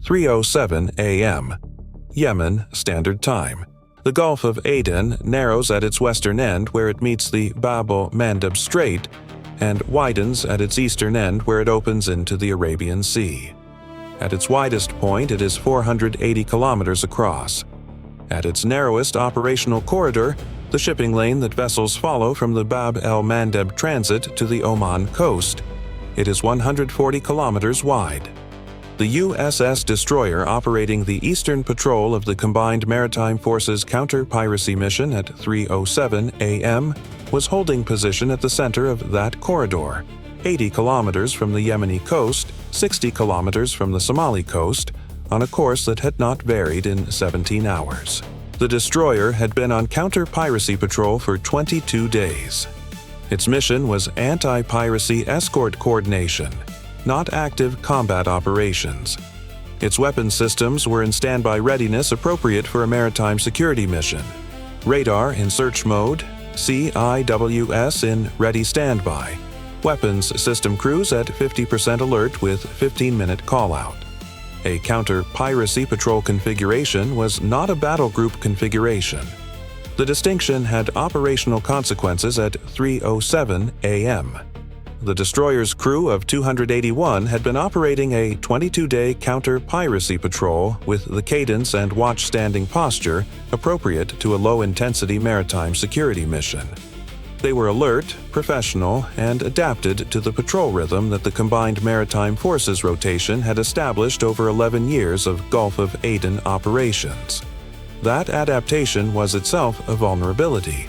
3:07 a.m. Yemen Standard Time. The Gulf of Aden narrows at its western end where it meets the Bab el-Mandeb Strait and widens at its eastern end where it opens into the Arabian Sea. At its widest point, it is 480 kilometers across. At its narrowest operational corridor, the shipping lane that vessels follow from the Bab el-Mandeb transit to the Oman coast, it is 140 kilometers wide. The USS destroyer operating the Eastern Patrol of the Combined Maritime Forces counter-piracy mission at 3:07 a.m. was holding position at the center of that corridor, 80 kilometers from the Yemeni coast, 60 kilometers from the Somali coast, on a course that had not varied in 17 hours. The destroyer had been on counter-piracy patrol for 22 days. Its mission was anti-piracy escort coordination, not active combat operations. Its weapon systems were in standby readiness appropriate for a maritime security mission. Radar in search mode, CIWS in ready standby. Weapons system crews at 50% alert with 15-minute call-out. A counter-piracy patrol configuration was not a battle group configuration. The distinction had operational consequences at 3:07 a.m. The destroyer's crew of 281 had been operating a 22-day counter-piracy patrol with the cadence and watch-standing posture appropriate to a low-intensity maritime security mission. They were alert, professional, and adapted to the patrol rhythm that the Combined Maritime Forces rotation had established over 11 years of Gulf of Aden operations. That adaptation was itself a vulnerability.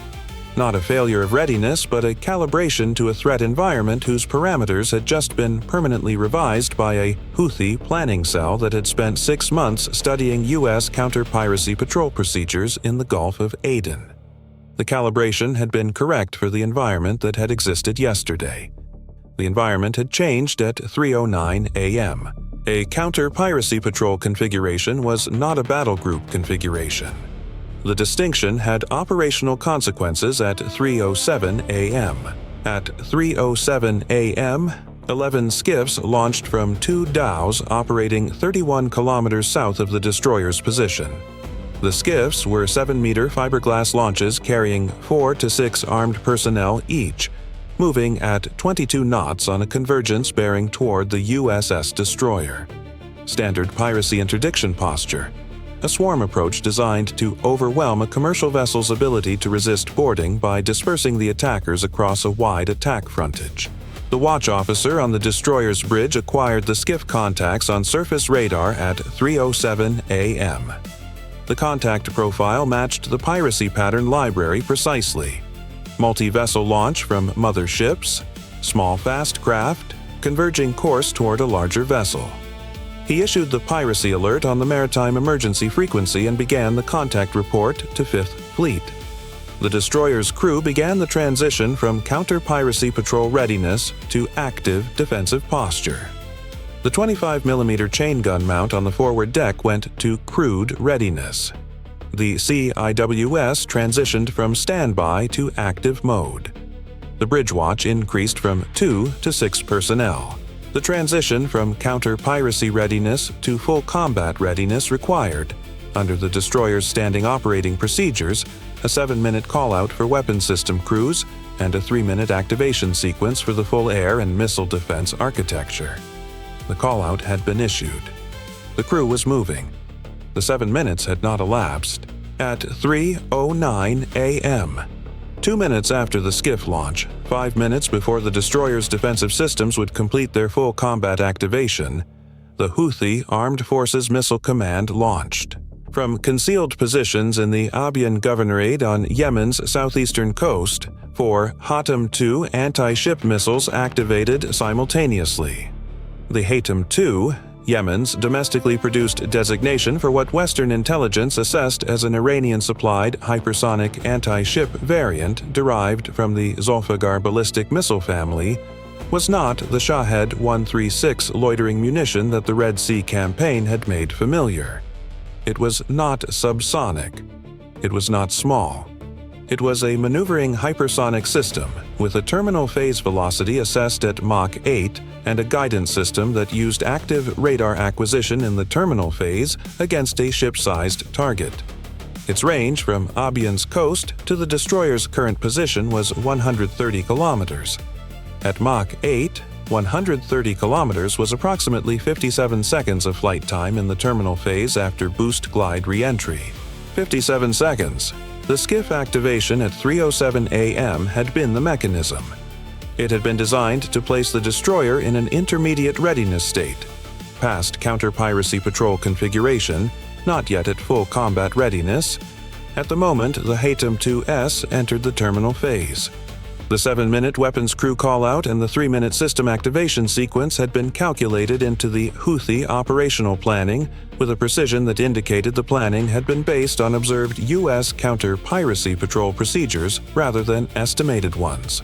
Not a failure of readiness, but a calibration to a threat environment whose parameters had just been permanently revised by a Houthi planning cell that had spent 6 months studying U.S. counter-piracy patrol procedures in the Gulf of Aden. The calibration had been correct for the environment that had existed yesterday. The environment had changed at 3:09 a.m. A counter-piracy patrol configuration was not a battle group configuration. The distinction had operational consequences at 3:07 a.m. At 3:07 a.m., 11 skiffs launched from 2 dhows operating 31 kilometers south of the destroyer's position. The skiffs were 7-meter fiberglass launches carrying 4 to 6 armed personnel each, moving at 22 knots on a convergence bearing toward the USS destroyer. Standard piracy interdiction posture, a swarm approach designed to overwhelm a commercial vessel's ability to resist boarding by dispersing the attackers across a wide attack frontage. The watch officer on the destroyer's bridge acquired the skiff contacts on surface radar at 3:07 a.m. The contact profile matched the piracy pattern library precisely. Multi-vessel launch from mother ships, small fast craft, converging course toward a larger vessel. He issued the piracy alert on the maritime emergency frequency and began the contact report to 5th Fleet. The destroyer's crew began the transition from counter-piracy patrol readiness to active defensive posture. The 25mm chain gun mount on the forward deck went to crewed readiness. The CIWS transitioned from standby to active mode. The bridge watch increased from 2 to 6 personnel. The transition from counter-piracy readiness to full combat readiness required, under the destroyer's standing operating procedures, a 7-minute call-out for weapon system crews and a 3-minute activation sequence for the full air and missile defense architecture. The call-out had been issued. The crew was moving. The 7 minutes had not elapsed. At 3:09 a.m., 2 minutes after the skiff launch, 5 minutes before the destroyer's defensive systems would complete their full combat activation, the Houthi Armed Forces Missile Command launched. From concealed positions in the Abyan Governorate on Yemen's southeastern coast, 4 Hatem-2 anti-ship missiles activated simultaneously. The Hatem-2, Yemen's domestically produced designation for what Western intelligence assessed as an Iranian-supplied hypersonic anti-ship variant derived from the Zulfiqar ballistic missile family, was not the Shahed 136 loitering munition that the Red Sea campaign had made familiar. It was not subsonic. It was not small. It was a maneuvering hypersonic system with a terminal phase velocity assessed at Mach 8 and a guidance system that used active radar acquisition in the terminal phase against a ship-sized target. Its range from Abyan's coast to the destroyer's current position was 130 kilometers. At Mach 8, 130 kilometers was approximately 57 seconds of flight time in the terminal phase after boost glide re-entry. 57 seconds. The skiff activation at 3:07 a.m. had been the mechanism. It had been designed to place the destroyer in an intermediate readiness state, past counter-piracy patrol configuration, not yet at full combat readiness. At the moment, the HATM-2S entered the terminal phase. The 7-minute weapons crew call-out and the 3-minute system activation sequence had been calculated into the Houthi operational planning with a precision that indicated the planning had been based on observed U.S. counter-piracy patrol procedures rather than estimated ones.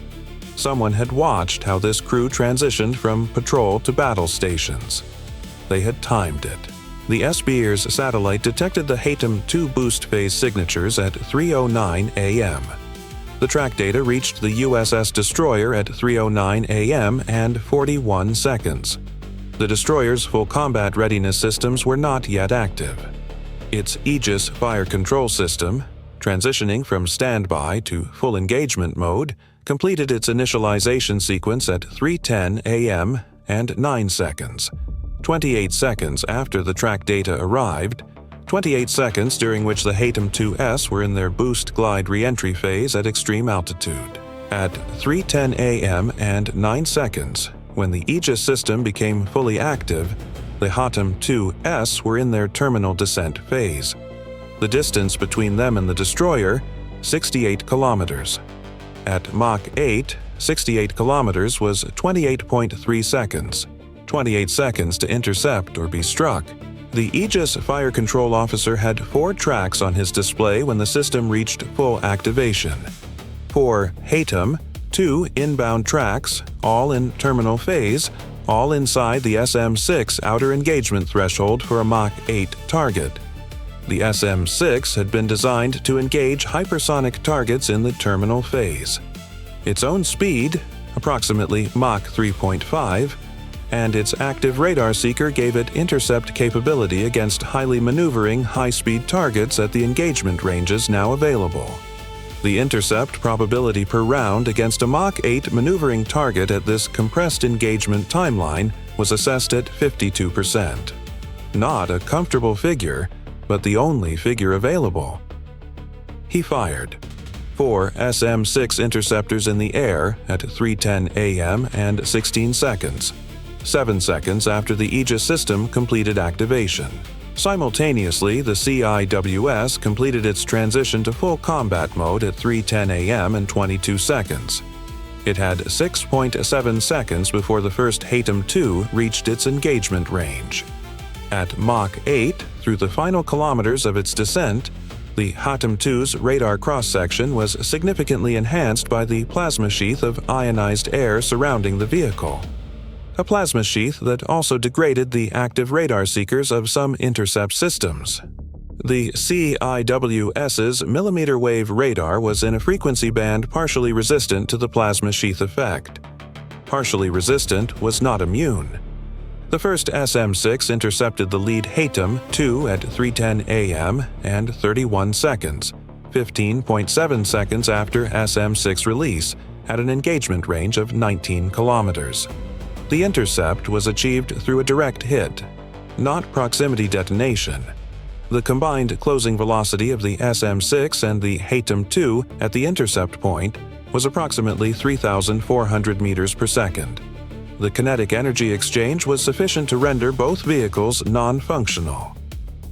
Someone had watched how this crew transitioned from patrol to battle stations. They had timed it. The SBIR's satellite detected the HATM-2 boost phase signatures at 3:09 a.m. The track data reached the USS destroyer at 3:09 a.m. and 41 seconds. The destroyer's full combat readiness systems were not yet active. Its Aegis fire control system, transitioning from standby to full engagement mode, completed its initialization sequence at 3:10 a.m. and 9 seconds. 28 seconds after the track data arrived, 28 seconds during which the HATM-2S were in their boost glide re-entry phase at extreme altitude. At 3:10 a.m. and 9 seconds, when the Aegis system became fully active, the HATM-2S were in their terminal descent phase. The distance between them and the destroyer, 68 kilometers. At Mach 8, 68 kilometers was 28.3 seconds. 28 seconds to intercept or be struck. The Aegis fire control officer had 4 tracks on his display when the system reached full activation. 4 HATM, 2 inbound tracks, all in terminal phase, all inside the SM-6 outer engagement threshold for a Mach 8 target. The SM-6 had been designed to engage hypersonic targets in the terminal phase. Its own speed, approximately Mach 3.5, and its active radar seeker gave it intercept capability against highly maneuvering, high-speed targets at the engagement ranges now available. The intercept probability per round against a Mach 8 maneuvering target at this compressed engagement timeline was assessed at 52%. Not a comfortable figure, but the only figure available. He fired. 4 SM-6 interceptors in the air at 3:10 a.m. and 16 seconds. 7 seconds after the Aegis system completed activation. Simultaneously, the CIWS completed its transition to full combat mode at 3:10 a.m. and 22 seconds. It had 6.7 seconds before the first HATM-2 reached its engagement range. At Mach 8, through the final kilometers of its descent, the HATM-2's radar cross-section was significantly enhanced by the plasma sheath of ionized air surrounding the vehicle. A plasma sheath that also degraded the active radar seekers of some intercept systems. The CIWS's millimeter wave radar was in a frequency band partially resistant to the plasma sheath effect. Partially resistant was not immune. The first SM-6 intercepted the lead HATM-2 at 3:10 a.m. and 31 seconds, 15.7 seconds after SM-6 release, at an engagement range of 19 kilometers. The intercept was achieved through a direct hit, not proximity detonation. The combined closing velocity of the SM-6 and the HATM-2 at the intercept point was approximately 3,400 meters per second. The kinetic energy exchange was sufficient to render both vehicles non-functional.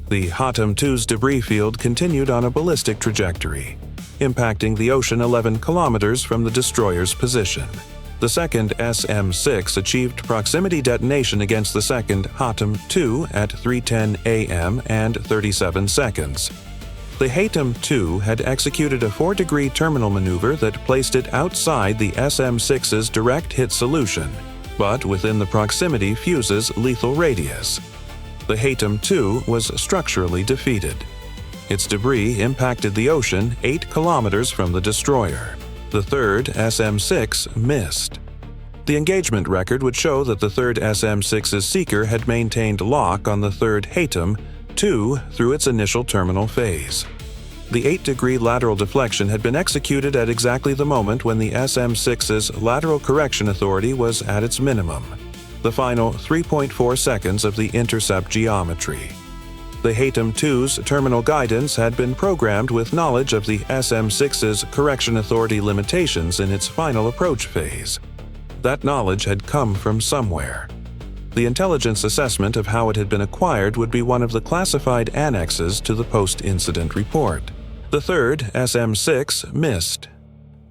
The HATM-2's debris field continued on a ballistic trajectory, impacting the ocean 11 kilometers from the destroyer's position. The second SM-6 achieved proximity detonation against the second HATM-2 at 3:10 a.m. and 37 seconds. The HATM-2 had executed a 4-degree terminal maneuver that placed it outside the SM-6's direct hit solution, but within the proximity fuse's lethal radius. The HATM-2 was structurally defeated. Its debris impacted the ocean 8 kilometers from the destroyer. The third SM-6 missed. The engagement record would show that the third SM-6's seeker had maintained lock on the third Hypersonic through its initial terminal phase. The 8-degree lateral deflection had been executed at exactly the moment when the SM-6's lateral correction authority was at its minimum, the final 3.4 seconds of the intercept geometry. The Hypersonic-2's terminal guidance had been programmed with knowledge of the SM-6's correction authority limitations in its final approach phase. That knowledge had come from somewhere. The intelligence assessment of how it had been acquired would be one of the classified annexes to the post-incident report. The third SM-6 missed.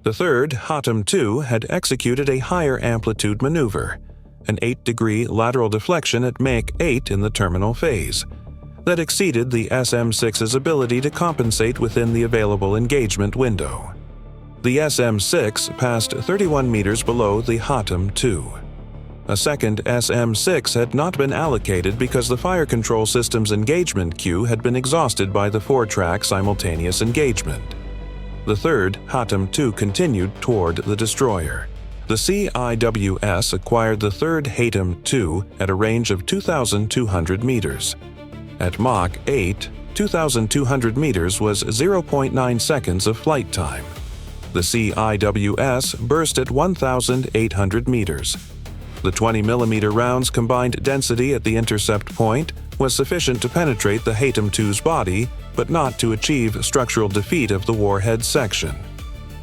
The third Hypersonic-2 had executed a higher amplitude maneuver, an 8-degree lateral deflection at Mach 8 in the terminal phase, that exceeded the SM-6's ability to compensate within the available engagement window. The SM-6 passed 31 meters below the Hypersonic-2. A second SM-6 had not been allocated because the fire control system's engagement queue had been exhausted by the 4-track simultaneous engagement. The third Hypersonic-2 continued toward the destroyer. The CIWS acquired the third Hypersonic-2 at a range of 2,200 meters. At Mach 8, 2,200 meters was 0.9 seconds of flight time. The CIWS burst at 1,800 meters. The 20mm round's combined density at the intercept point was sufficient to penetrate the Hypersonic-2's body, but not to achieve structural defeat of the warhead section.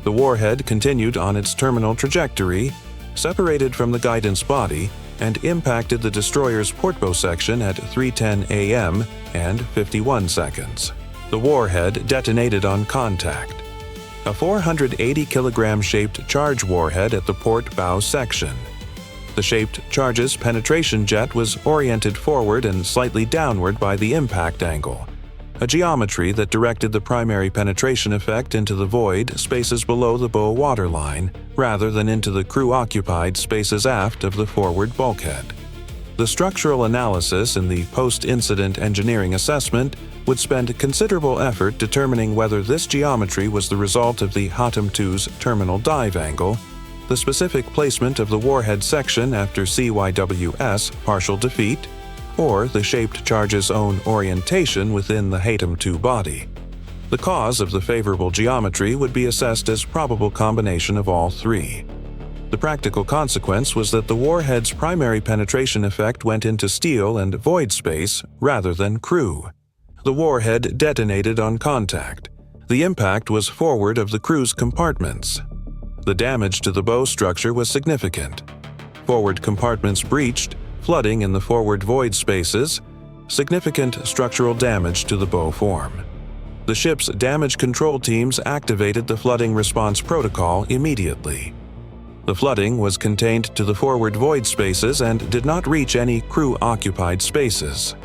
The warhead continued on its terminal trajectory, separated from the guidance body, and impacted the destroyer's portbow section at 3:10 a.m. and 51 seconds. The warhead detonated on contact. A 480-kilogram shaped charge warhead at the port bow section. The shaped charge's penetration jet was oriented forward and slightly downward by the impact angle, a geometry that directed the primary penetration effect into the void spaces below the bow waterline rather than into the crew-occupied spaces aft of the forward bulkhead. The structural analysis in the post-incident engineering assessment would spend considerable effort determining whether this geometry was the result of the Hypersonic-2's terminal dive angle, the specific placement of the warhead section after CIWS partial defeat, or the shaped charge's own orientation within the Hypersonic-2 body. The cause of the favorable geometry would be assessed as probable combination of all three. The practical consequence was that the warhead's primary penetration effect went into steel and void space rather than crew. The warhead detonated on contact. The impact was forward of the crew's compartments. The damage to the bow structure was significant. Forward compartments breached, flooding in the forward void spaces, significant structural damage to the bow form. The ship's damage control teams activated the flooding response protocol immediately. The flooding was contained to the forward void spaces and did not reach any crew-occupied spaces.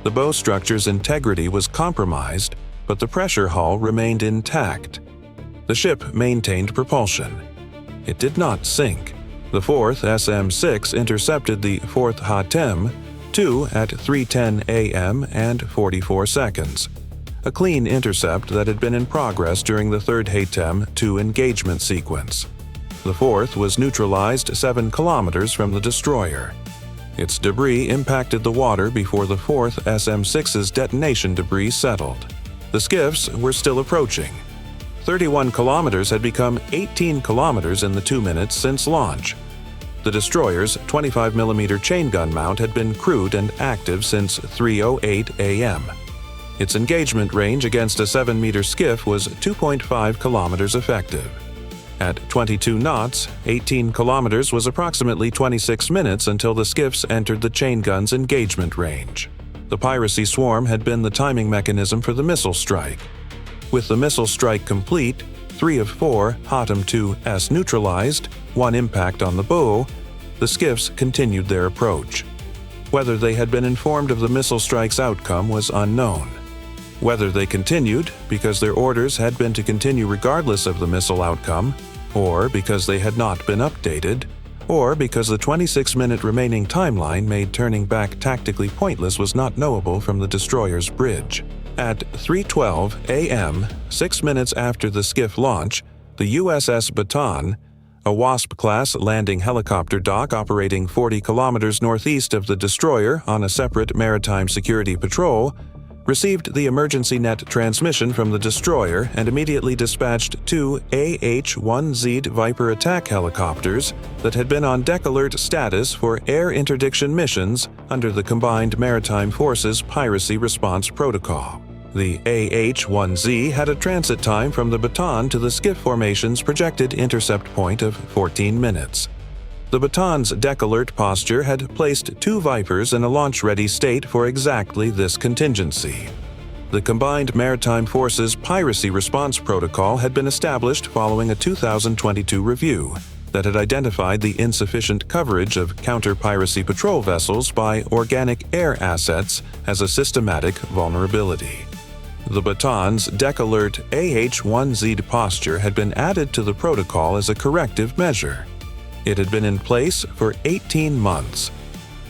The bow structure's integrity was compromised, but the pressure hull remained intact. The ship maintained propulsion. It did not sink. The fourth SM-6 intercepted the fourth Hypersonic-2 at 3:10 a.m. and 44 seconds, a clean intercept that had been in progress during the third Hypersonic-2 engagement sequence. The fourth was neutralized 7 kilometers from the destroyer. Its debris impacted the water before the fourth SM-6's detonation debris settled. The skiffs were still approaching. 31 kilometers had become 18 kilometers in the 2 minutes since launch. The destroyer's 25mm chain gun mount had been crewed and active since 3:08 a.m. Its engagement range against a 7-meter skiff was 2.5 kilometers effective. At 22 knots, 18 kilometers was approximately 26 minutes until the skiffs entered the chain gun's engagement range. The piracy swarm had been the timing mechanism for the missile strike. With the missile strike complete, 3 of 4 Hypersonic-2s neutralized, 1 impact on the bow, the skiffs continued their approach. Whether they had been informed of the missile strike's outcome was unknown. Whether they continued because their orders had been to continue regardless of the missile outcome, or because they had not been updated, or because the 26-minute remaining timeline made turning back tactically pointless was not knowable from the destroyer's bridge. At 3:12 a.m., 6 minutes after the skiff launch, the USS Bataan, a Wasp-class landing helicopter dock operating 40 kilometers northeast of the destroyer on a separate maritime security patrol, received the emergency net transmission from the destroyer and immediately dispatched two AH-1Z Viper attack helicopters that had been on deck alert status for air interdiction missions under the Combined Maritime Forces Piracy Response Protocol. The AH-1Z had a transit time from the Bataan to the skiff formation's projected intercept point of 14 minutes. The Bataan's deck alert posture had placed two Vipers in a launch-ready state for exactly this contingency. The Combined Maritime Forces Piracy Response Protocol had been established following a 2022 review that had identified the insufficient coverage of counter-piracy patrol vessels by organic air assets as a systematic vulnerability. The Bataan's deck alert AH-1Z posture had been added to the protocol as a corrective measure. It had been in place for 18 months.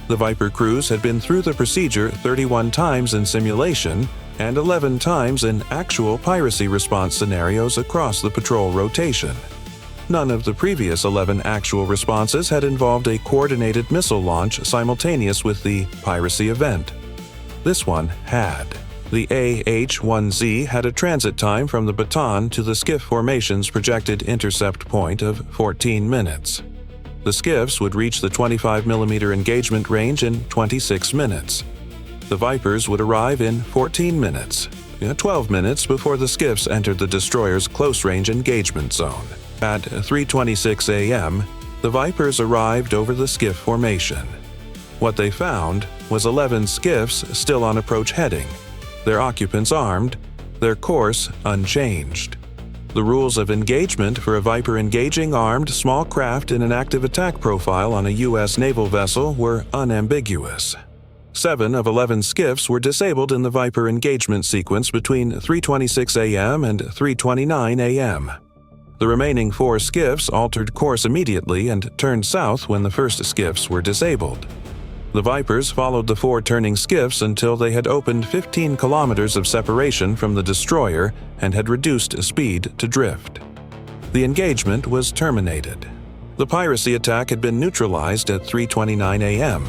The Viper crews had been through the procedure 31 times in simulation and 11 times in actual piracy response scenarios across the patrol rotation. None of the previous 11 actual responses had involved a coordinated missile launch simultaneous with the piracy event. This one had. The AH-1Z had a transit time from the Bataan to the skiff formation's projected intercept point of 14 minutes. The skiffs would reach the 25mm engagement range in 26 minutes. The Vipers would arrive in 14 minutes, 12 minutes before the skiffs entered the destroyer's close-range engagement zone. At 3:26 a.m., the Vipers arrived over the skiff formation. What they found was 11 skiffs still on approach heading, their occupants armed, their course unchanged. The rules of engagement for a Viper engaging armed small craft in an active attack profile on a U.S. naval vessel were unambiguous. 7 of 11 skiffs were disabled in the Viper engagement sequence between 3:26 a.m. and 3:29 a.m. The remaining 4 skiffs altered course immediately and turned south when the first skiffs were disabled. The Vipers followed the 4 turning skiffs until they had opened 15 kilometers of separation from the destroyer and had reduced speed to drift. The engagement was terminated. The piracy attack had been neutralized at 3:29 a.m.,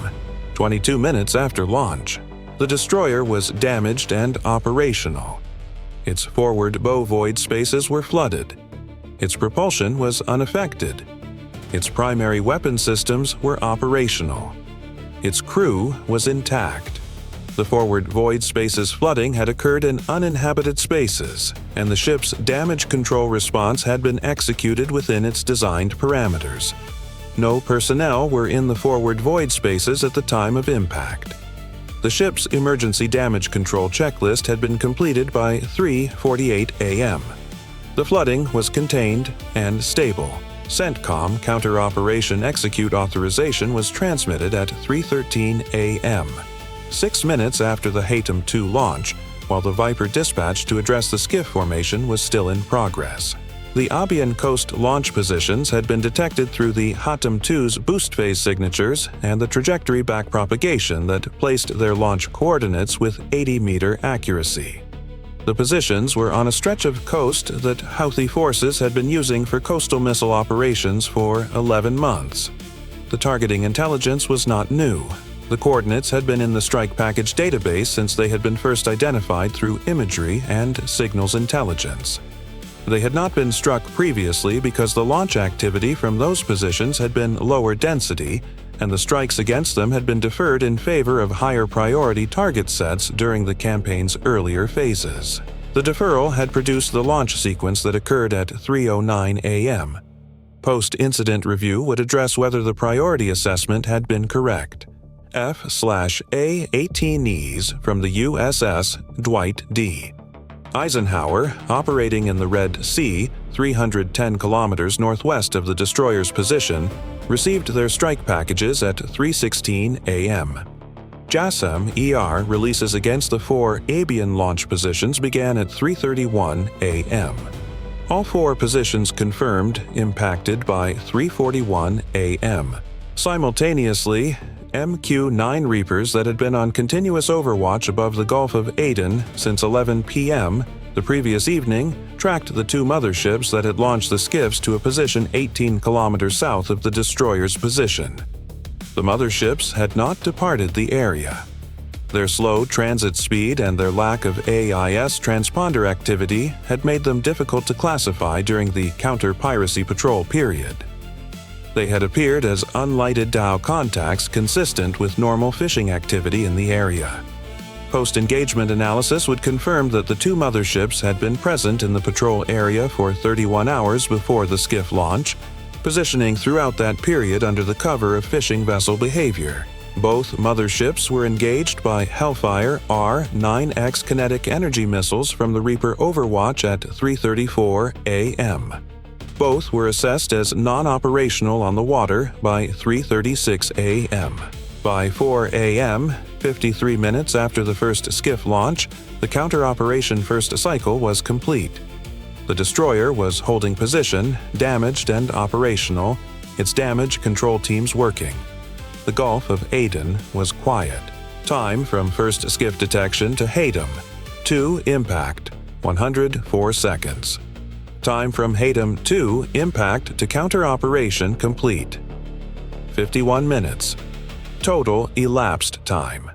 22 minutes after launch. The destroyer was damaged and operational. Its forward bow void spaces were flooded. Its propulsion was unaffected. Its primary weapon systems were operational. Its crew was intact. The forward void spaces flooding had occurred in uninhabited spaces, and the ship's damage control response had been executed within its designed parameters. No personnel were in the forward void spaces at the time of impact. The ship's emergency damage control checklist had been completed by 3:48 a.m. The flooding was contained and stable. CENTCOM counter-operation execute authorization was transmitted at 3:13 a.m., 6 minutes after the Hatem II launch, while the Viper dispatch to address the skiff formation was still in progress. The Abyan coast launch positions had been detected through the Hatem II's boost phase signatures and the trajectory backpropagation that placed their launch coordinates with 80-meter accuracy. The positions were on a stretch of coast that Houthi forces had been using for coastal missile operations for 11 months. The targeting intelligence was not new. The coordinates had been in the strike package database since they had been first identified through imagery and signals intelligence. They had not been struck previously because the launch activity from those positions had been lower density, and the strikes against them had been deferred in favor of higher priority target sets during the campaign's earlier phases. The deferral had produced the launch sequence that occurred at 3:09 a.m. Post-incident review would address whether the priority assessment had been correct. F/A-18Es from the USS Dwight D. Eisenhower, operating in the Red Sea, 310 kilometers northwest of the destroyer's position, received their strike packages at 3:16 a.m. JASSM-ER releases against the 4 Abyan launch positions began at 3:31 a.m. All 4 positions confirmed impacted by 3:41 a.m. Simultaneously, MQ-9 Reapers that had been on continuous overwatch above the Gulf of Aden since 11 p.m. the previous evening tracked the two motherships that had launched the skiffs to a position 18 kilometers south of the destroyer's position. The motherships had not departed the area. Their slow transit speed and their lack of AIS transponder activity had made them difficult to classify during the counter-piracy patrol period. They had appeared as unlighted dhow contacts consistent with normal fishing activity in the area. Post-engagement analysis would confirm that the two motherships had been present in the patrol area for 31 hours before the skiff launch, positioning throughout that period under the cover of fishing vessel behavior. Both motherships were engaged by Hellfire R9X kinetic energy missiles from the Reaper Overwatch at 3:34 a.m. Both were assessed as non-operational on the water by 3:36 a.m. By 4 a.m., 53 minutes after the first skiff launch, the counter-operation first cycle was complete. The destroyer was holding position, damaged and operational, its damage control teams working. The Gulf of Aden was quiet. Time from first skiff detection to Hatem. To impact, 104 seconds. Time from Hatem to impact to counter-operation complete, 51 minutes. Total elapsed time,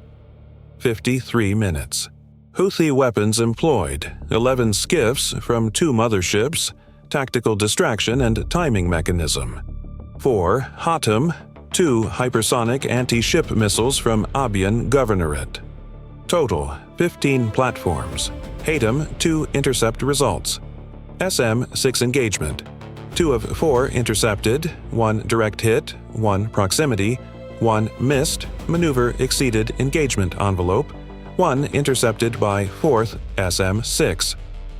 53 minutes. Houthi weapons employed, 11 skiffs from 2 motherships, tactical distraction and timing mechanism. 4 Hatem, 2 hypersonic anti-ship missiles from Abyan Governorate. Total, 15 platforms. Hatem, 2 intercept results. SM-6 engagement. 2 of 4 intercepted, 1 direct hit, 1 proximity, 1 missed, maneuver exceeded engagement envelope, 1 intercepted by 4th SM-6.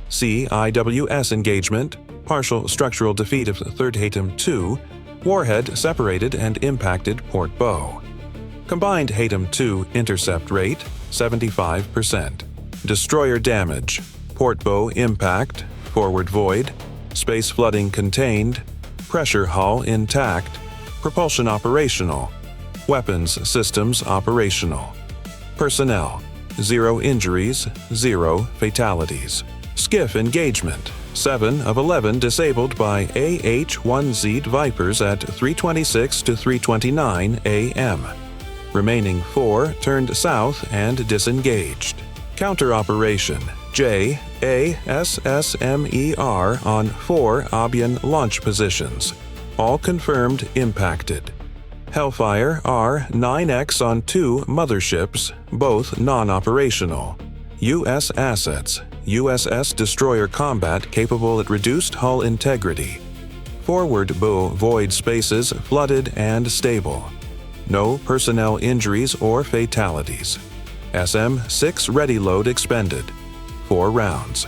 CIWS engagement, partial structural defeat of 3rd Hatem 2, Warhead separated and impacted port bow. Combined Hatem 2 intercept rate, 75%. Destroyer damage, port bow impact, forward void, space flooding contained, pressure hull intact, propulsion operational, weapons systems operational. Personnel, 0 injuries, 0 fatalities. Skiff engagement, 7 of 11 disabled by AH-1Z Vipers at 3:26 to 3:29 a.m. Remaining 4 turned south and disengaged. Counter-operation, JASSM-ER on 4 Abyan launch positions. All confirmed impacted. Hellfire R9X on 2 motherships, both non-operational. U.S. assets, USS Destroyer combat capable at reduced hull integrity. Forward bow void spaces flooded and stable. No personnel injuries or fatalities. SM-6 ready load expended. 4 rounds.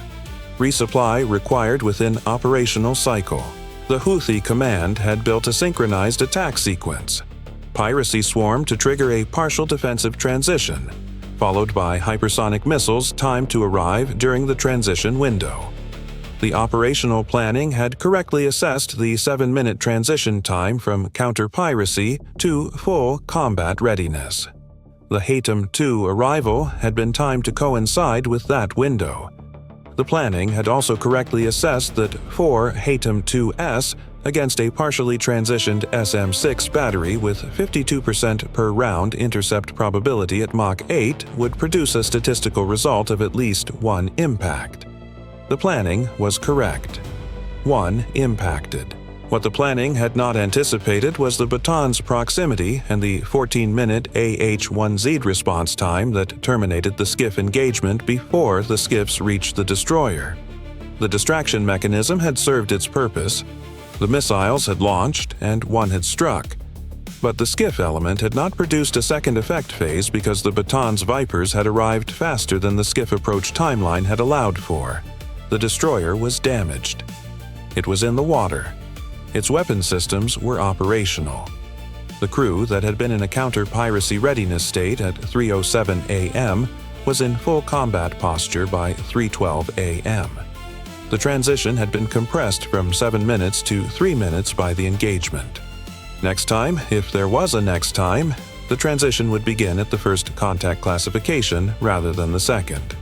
Resupply required within operational cycle. The Houthi command had built a synchronized attack sequence. Piracy swarm to trigger a partial defensive transition, followed by hypersonic missiles timed to arrive during the transition window. The operational planning had correctly assessed the 7-minute transition time from counter-piracy to full combat readiness. The Hatem 2 arrival had been timed to coincide with that window. The planning had also correctly assessed that 4 Hatem 2S against a partially transitioned SM-6 battery with 52% per round intercept probability at Mach 8 would produce a statistical result of at least 1 impact. The planning was correct. 1 impacted. What the planning had not anticipated was the Bataan's proximity and the 14-minute AH-1Z response time that terminated the skiff engagement before the skiffs reached the destroyer. The distraction mechanism had served its purpose. The missiles had launched and 1 had struck. But the skiff element had not produced a second effect phase because the Bataan's Vipers had arrived faster than the skiff approach timeline had allowed for. The destroyer was damaged. It was in the water. Its weapon systems were operational. The crew that had been in a counter-piracy readiness state at 3:07 a.m. was in full combat posture by 3:12 a.m. The transition had been compressed from 7 minutes to 3 minutes by the engagement. Next time, if there was a next time, the transition would begin at the first contact classification rather than the second.